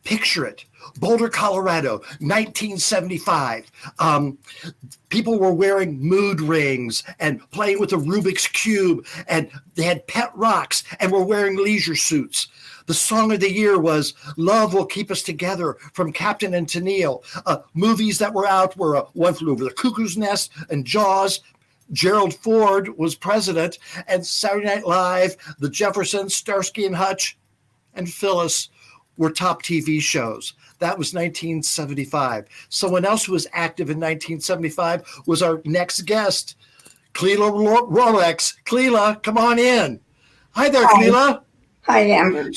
Picture it. Boulder, Colorado, 1975. People were wearing mood rings and playing with a Rubik's Cube, and they had pet rocks and were wearing leisure suits. The song of the year was Love Will Keep Us Together from Captain and Tennille. Movies that were out were One Flew Over the Cuckoo's Nest and Jaws. Gerald Ford was president, and Saturday Night Live, The Jeffersons, Starsky and Hutch, and Phyllis were top TV shows. That was 1975. Someone else who was active in 1975 was our next guest, Clela Rorex. Clela, come on in. Hi there, Clela. Hi, Amber.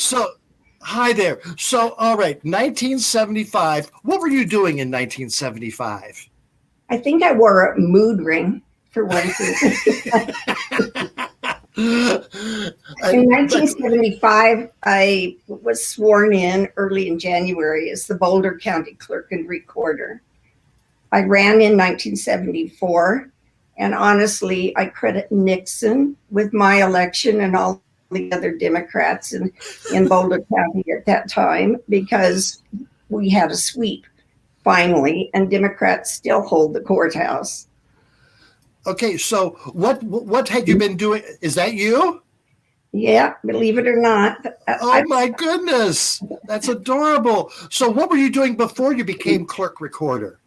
Hi there. So, all right, 1975. What were you doing in 1975? I think I wore a mood ring for one thing. In 1975, I was sworn in early in January as the Boulder County Clerk and Recorder. I ran in 1974, and honestly, I credit Nixon with my election and all the other Democrats in Boulder County at that time, because we had a sweep finally, and Democrats still hold the courthouse. Okay, so what had you been doing? Is that you? Yeah, believe it or not. Oh my goodness, that's adorable. So what were you doing before you became clerk recorder?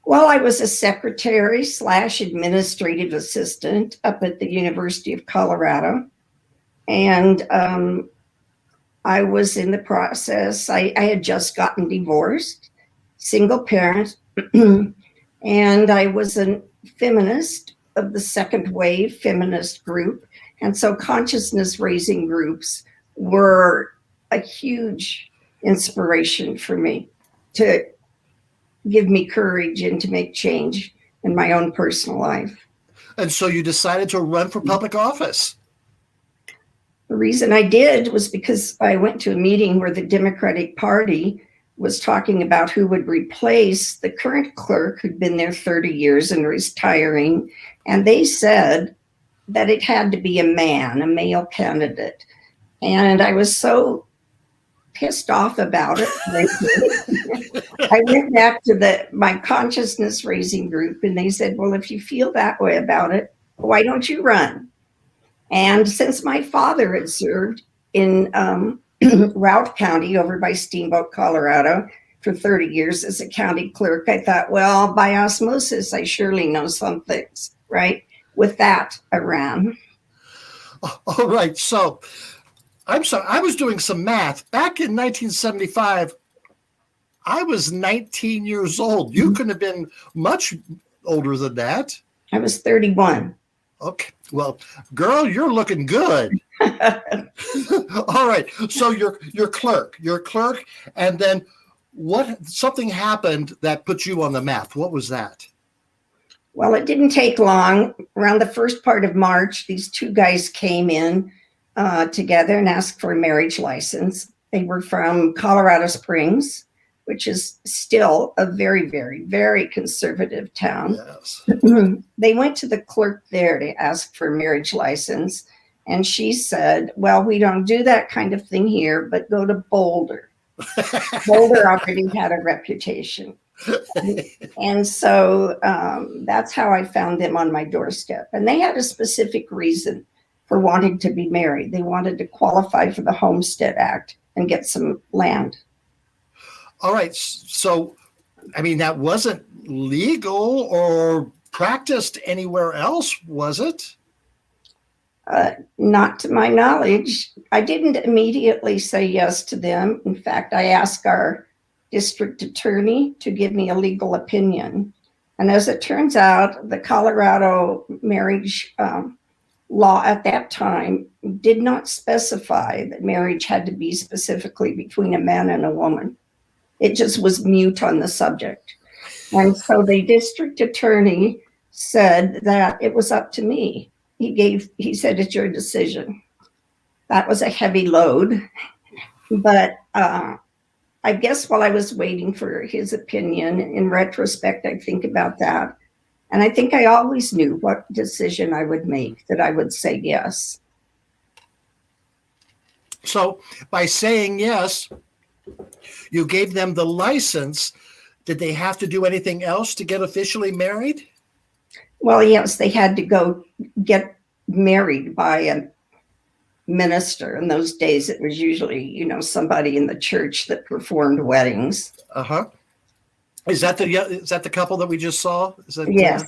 Well, I was a secretary / administrative assistant up at the University of Colorado. And I was in the process. I had just gotten divorced, single parent. And I was a feminist of the second wave feminist group. And so consciousness raising groups were a huge inspiration for me to give me courage and to make change in my own personal life. And so you decided to run for public office. The reason I did was because I went to a meeting where the Democratic Party was talking about who would replace the current clerk who'd been there 30 years and retiring. And they said that it had to be a male candidate. And I was so pissed off about it. I went back to my consciousness raising group, and they said, well, if you feel that way about it, why don't you run? And since my father had served in Routt County over by Steamboat, Colorado for 30 years as a county clerk, I thought, well, by osmosis, I surely know some things, right? With that, I ran. All right. So I'm sorry, I was doing some math. Back in 1975, I was 19 years old. You couldn't have been much older than that. I was 31. Okay. Well, girl, you're looking good. All right. So you're clerk, and then something happened that put you on the map. What was that? Well, it didn't take long. Around the first part of March, these two guys came in together and asked for a marriage license. They were from Colorado Springs, which is still a very, very, very conservative town. Yes. They went to the clerk there to ask for a marriage license. And she said, well, we don't do that kind of thing here, but go to Boulder. Boulder already had a reputation. And so that's how I found them on my doorstep. And they had a specific reason for wanting to be married. They wanted to qualify for the Homestead Act and get some land. All right. So, I mean, that wasn't legal or practiced anywhere else, was it? Not to my knowledge. I didn't immediately say yes to them. In fact, I asked our district attorney to give me a legal opinion. And as it turns out, the Colorado marriage law at that time did not specify that marriage had to be specifically between a man and a woman. It just was mute on the subject. And so the district attorney said that it was up to me. He said, it's your decision. That was a heavy load. But I guess while I was waiting for his opinion, in retrospect, I think about that. And I think I always knew what decision I would make, that I would say yes. So by saying yes, You gave them the license. Did they have to do anything else to get officially married? Well, yes, they had to go get married by a minister. In those days, it was usually, somebody in the church that performed weddings. Uh-huh. Is that the couple that we just saw? Is that Yes.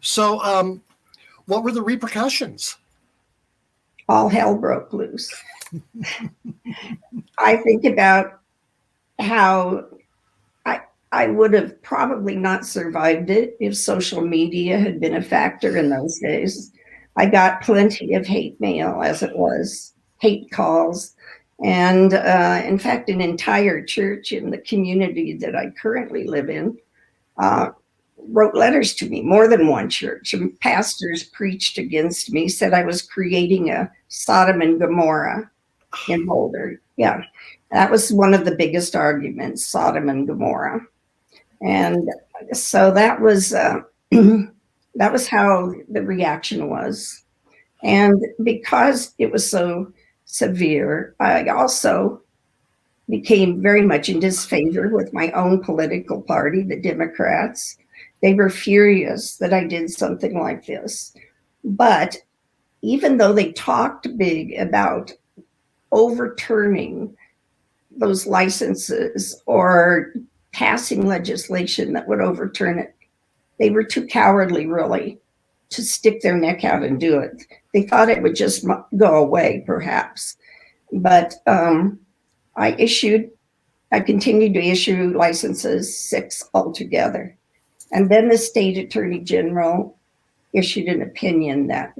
So what were the repercussions? All hell broke loose. I think about how I would have probably not survived it if social media had been a factor in those days. I got plenty of hate mail as it was, hate calls. And in fact, an entire church in the community that I currently live in wrote letters to me, more than one church. And pastors preached against me, said I was creating a Sodom and Gomorrah in Boulder. Yeah, that was one of the biggest arguments, Sodom and Gomorrah. And so that was how the reaction was. And because it was so severe, I also became very much in disfavor with my own political party, the Democrats. They were furious that I did something like this. But even though they talked big about overturning those licenses or passing legislation that would overturn it, they were too cowardly, really, to stick their neck out and do it. They thought it would just go away, perhaps. But I continued to issue licenses, 6 altogether. And then the state attorney general issued an opinion that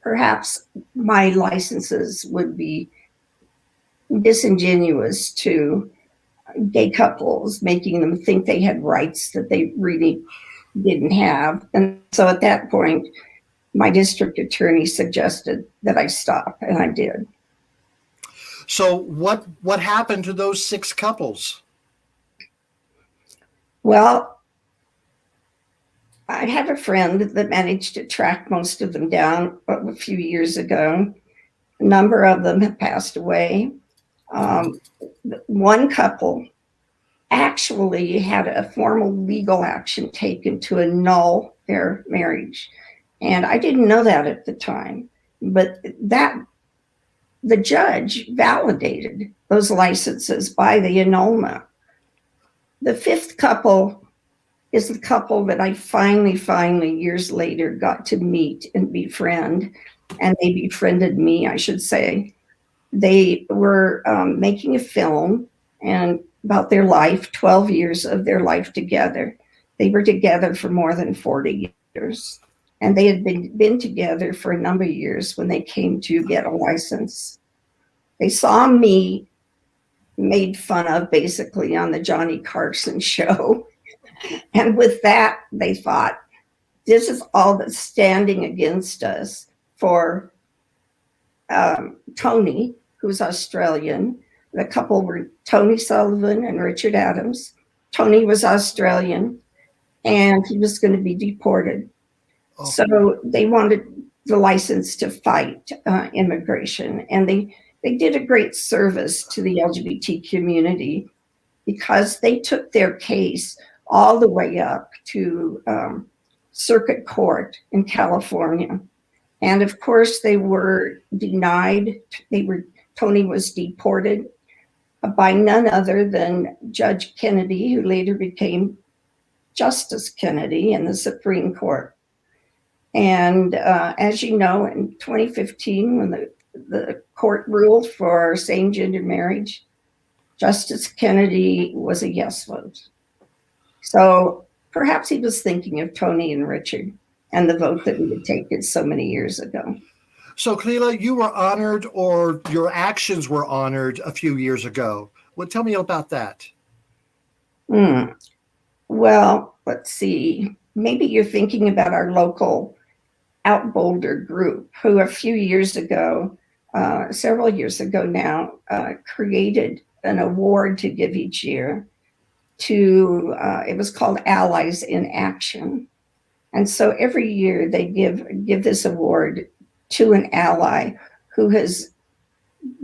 perhaps my licenses would be disingenuous to gay couples, making them think they had rights that they really didn't have. And so at that point, my district attorney suggested that I stop, and I did. So what happened to those 6 couples? Well, I have a friend that managed to track most of them down a few years ago. A number of them have passed away. One couple actually had a formal legal action taken to annul their marriage. And I didn't know that at the time, but the judge validated those licenses by the annulment. The 5th couple is the couple that I finally, years later, got to meet and befriend. And they befriended me, I should say. They were making a film and about their life, 12 years of their life together. They were together for more than 40 years. And they had been together for a number of years when they came to get a license. They saw me made fun of basically on the Johnny Carson show. And with that, they thought, this is all that's standing against us for Tony, who's Australian. The couple were Tony Sullivan and Richard Adams. Tony was Australian, and he was going to be deported. Oh. So they wanted the license to fight immigration. And they did a great service to the LGBT community because they took their case all the way up to circuit court in California. And of course, they were denied. Tony was deported by none other than Judge Kennedy, who later became Justice Kennedy in the Supreme Court. And as you know, in 2015, when the court ruled for same-gender marriage, Justice Kennedy was a yes vote. So perhaps he was thinking of Tony and Richard and the vote that we had taken so many years ago. So, Clela, you were honored, or your actions were honored a few years ago. Well, tell me about that. Well, let's see. Maybe you're thinking about our local Out Boulder group, who a few years ago, several years ago now, created an award to give each year to, it was called Allies in Action. And so every year they give this award to an ally who has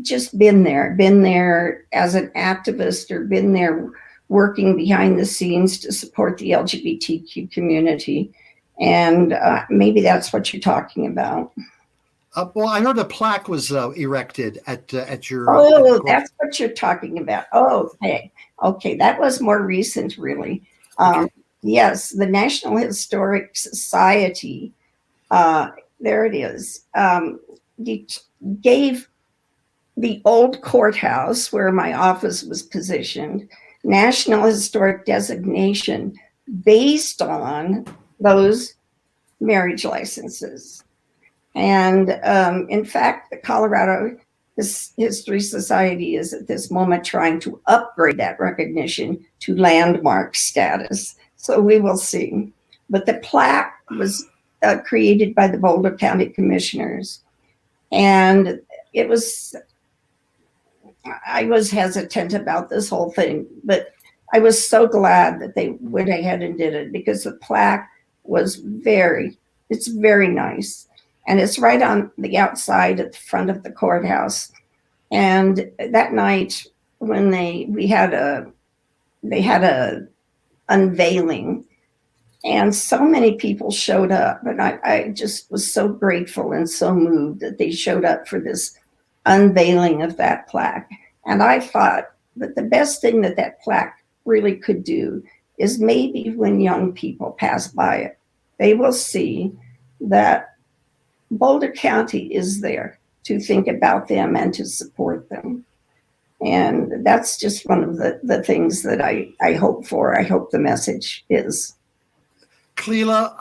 just been there as an activist, or been there working behind the scenes to support the LGBTQ community. And maybe that's what you're talking about. Well, I heard a plaque was erected at your. Oh, that's what you're talking about. Oh, okay, that was more recent, really. Okay. Yes, the National Historic Society. There it is. Gave the old courthouse where my office was positioned National Historic designation based on those marriage licenses. And in fact, the Colorado History Society is at this moment trying to upgrade that recognition to landmark status. So we will see. But the plaque was created by the Boulder County Commissioners. And I was hesitant about this whole thing, but I was so glad that they went ahead and did it, because the plaque was it's very nice. And it's right on the outside at the front of the courthouse. And that night when they had a unveiling, and so many people showed up, and I just was so grateful and so moved that they showed up for this unveiling of that plaque. And I thought that the best thing that plaque really could do is, maybe when young people pass by it, they will see that Boulder County is there to think about them and to support them. And that's just one of the things that I hope for. I hope the message is. Clela,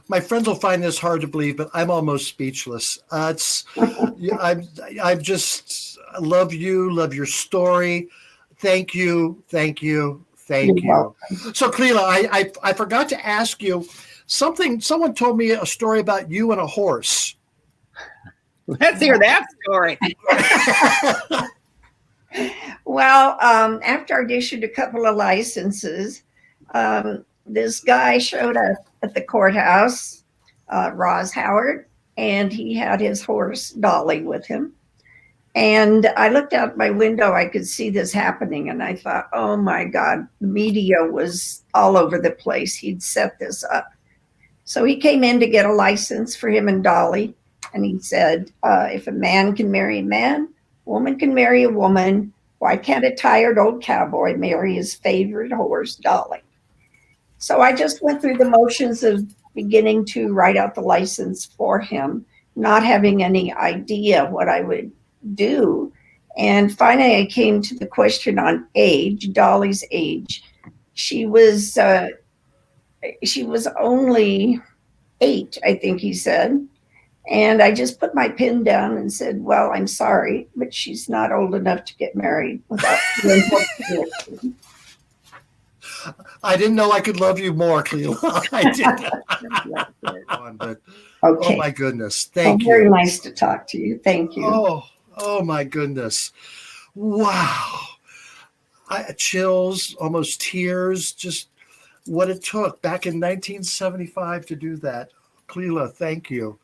my friends will find this hard to believe, but I'm almost speechless. I just love you, love your story. Thank you. So Clela, I forgot to ask you something. Someone told me a story about you and a horse. Let's hear that story. Well, after I'd issued a couple of licenses, this guy showed up at the courthouse, Roz Howard, and he had his horse Dolly with him. And I looked out my window, I could see this happening, and I thought, oh my God, the media was all over the place. He'd set this up. So he came in to get a license for him and Dolly, and he said, if a man can marry a man, a woman can marry a woman, why can't a tired old cowboy marry his favorite horse, Dolly? So I just went through the motions of beginning to write out the license for him, not having any idea what I would do. And finally, I came to the question on age, Dolly's age. She was only 8, I think he said. And I just put my pen down and said, well, I'm sorry, but she's not old enough to get married without. I didn't know I could love you more, Clela. I did. But, okay. Oh my goodness. Thank you. Very nice to talk to you. Thank you. Oh my goodness. Wow. Chills, almost tears, just what it took back in 1975 to do that. Clela, thank you.